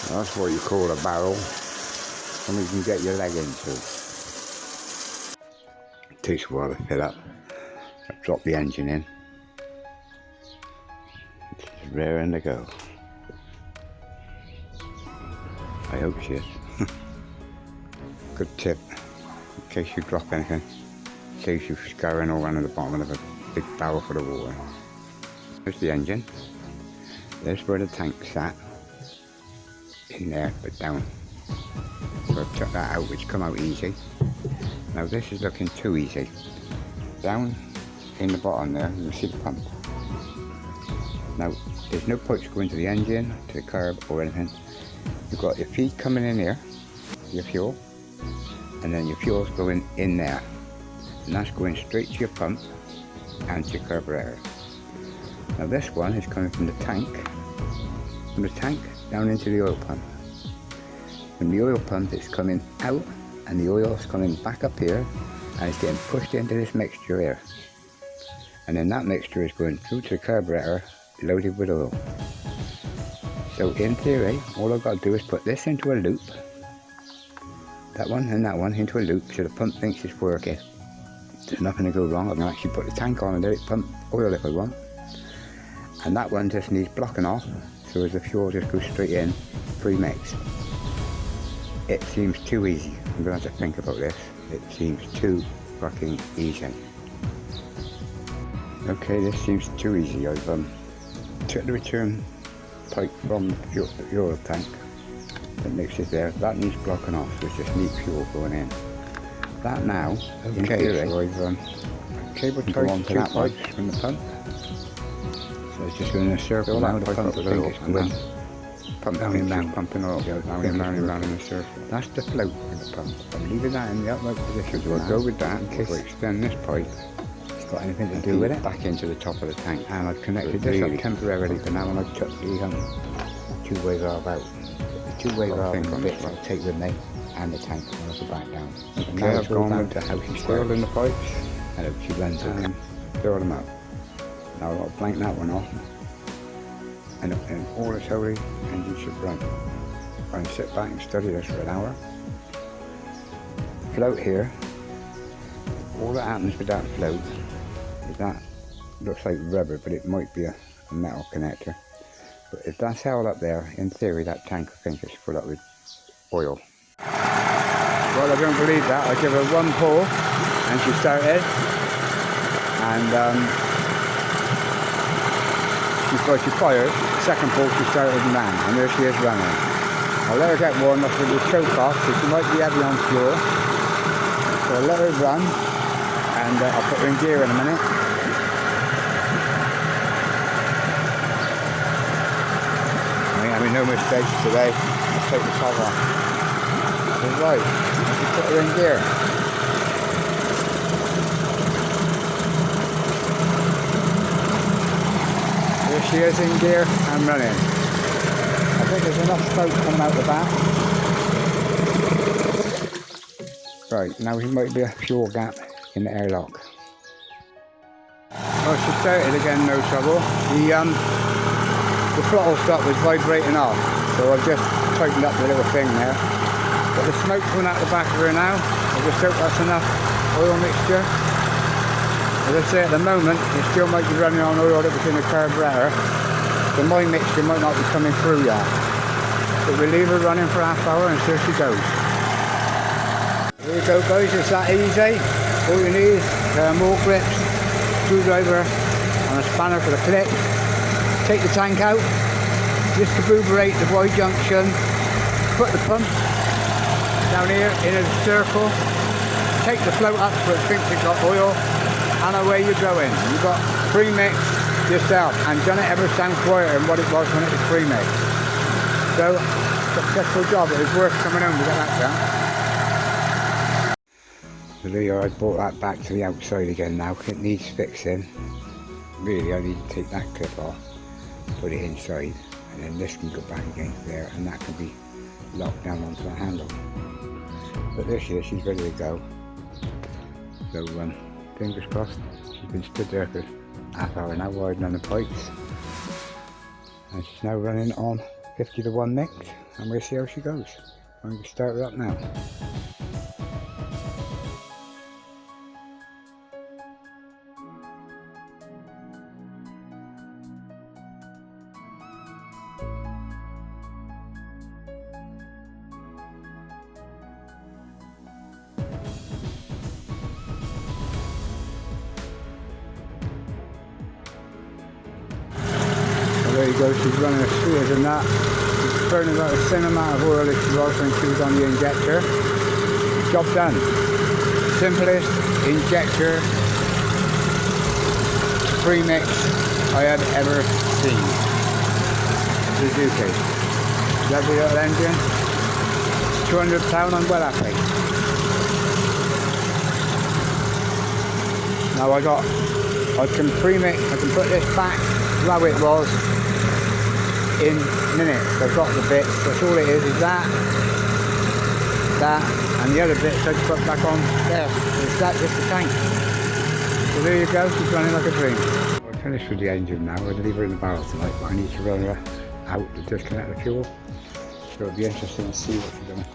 That's what you call a barrel. Something you can get your leg into. It takes a while to fill up. I've dropped the engine in. It's raring to go. I hope she is. Good tip, in case you drop anything. Saves you scouring all around the bottom of a big barrel full of water. There's the engine. There's where the tank sat. In there, but down. So I've took that out, which come out easy. Now this is looking too easy. Down in the bottom there, you see the pump. Now there's no pipes going to the engine, to the curb or anything. You've got your feed coming in here, your fuel, and then your fuel's going in there. And that's going straight to your pump and to your carburetor. Now this one is coming from the tank down into the oil pump. From the oil pump it's coming out and the oil's coming back up here and it's getting pushed into this mixture here. And then that mixture is going through to the carburetor loaded with oil. So in theory, all I've got to do is put this into a loop, that one and that one into a loop so the pump thinks it's working. There's nothing to go wrong. I can actually put the tank on and let it pump oil if I want. And that one just needs blocking off, so as the fuel just goes straight in, pre-mixed. It seems too easy. I'm going to have to think about this. It seems too fucking easy. Okay, this seems too easy. I've took the return pipe from the oil tank that mixes there. That needs blocking off, so it just needs fuel going in. That now, in theory, so I've cable tied onto that pipe from the pump. So it's just going in a circle now. The pump is going pumping down, pumping oil, round and round in a circle. That's the float of the pump. I'm leaving that in the upright position. So I'll go with that in case I extend this pipe. It's got anything to do with it. Back into the top of the tank, and I've connected this up temporarily for now. And I've took the two-way valve out. The two-way valve bit I'll take with me and the tank when I go back down. Okay, now I've gone down to how she started in the pipes. And how she runs and fill them up. Now I'll blank that one off. And all is holy, engine should run. I can sit back and study this for an hour. Float here. All that happens with that float is that looks like rubber, but it might be a metal connector. But if that's held up there, in theory that tank I think is full up with oil. Well, I don't believe that. I give her one pull and she started. And she fired. Second pull she started and ran, and there she is running. I'll let her get warm enough with the choke off, because she might be heavy on fuel. So I'll let her run, and I'll put her in gear in a minute. I ain't having no mistakes today. I'll take the top off. Right, I can put her in gear. There she is in gear and running. I think there's enough smoke coming out the back. Right, now there might be a fuel gap in the airlock. Well, she started again, no trouble. The throttle stop was vibrating off, so I've just tightened up the little thing there. Got the smoke coming out the back of her now. I just hope that's enough oil mixture. As I say, at the moment, it still might be running on oil that was in the carburetor. So my mixture might not be coming through yet. But we'll leave her running for half hour and see how she goes. Here you go guys, it's that easy. All you need is more grips, screwdriver and a spanner for the clip. Take the tank out, just debuberate the Y junction, put the pump down here in a circle, take the float up so it thinks it's got oil, and away you're going. You've got pre-mixed yourself, and done it ever sound quieter than what it was when it was pre-mixed. So, successful job. It was worth coming home to get that done. So there you are, I brought that back to the outside again now. It needs fixing. Really, I need to take that clip off, put it inside, and then this can go back against there, and that can be locked down onto the handle. But there she is, she's ready to go. So fingers crossed. She's been stood there for half hour now, widening on the pipes, and she's now running on 50-1 mix, and we'll see how she goes. I'm going to start her up now. There you go, she's running a sweeter than that. She's burning about the same amount of oil as she was when she was on the injector. Job done. Simplest injector premix I had ever seen. Suzuki. Lovely little engine. £200, I'm well happy. Now I can premix, I can put this back how it was in minutes. I've got the bits, that's all it is that, and the other bits I just put back on there. It's that, just the tank. So there you go, she's running like a dream. I'm finished with the engine now. I'll leave her in the barrel tonight, but I need to run her out to disconnect the fuel. So it'll be interesting to see what she's doing.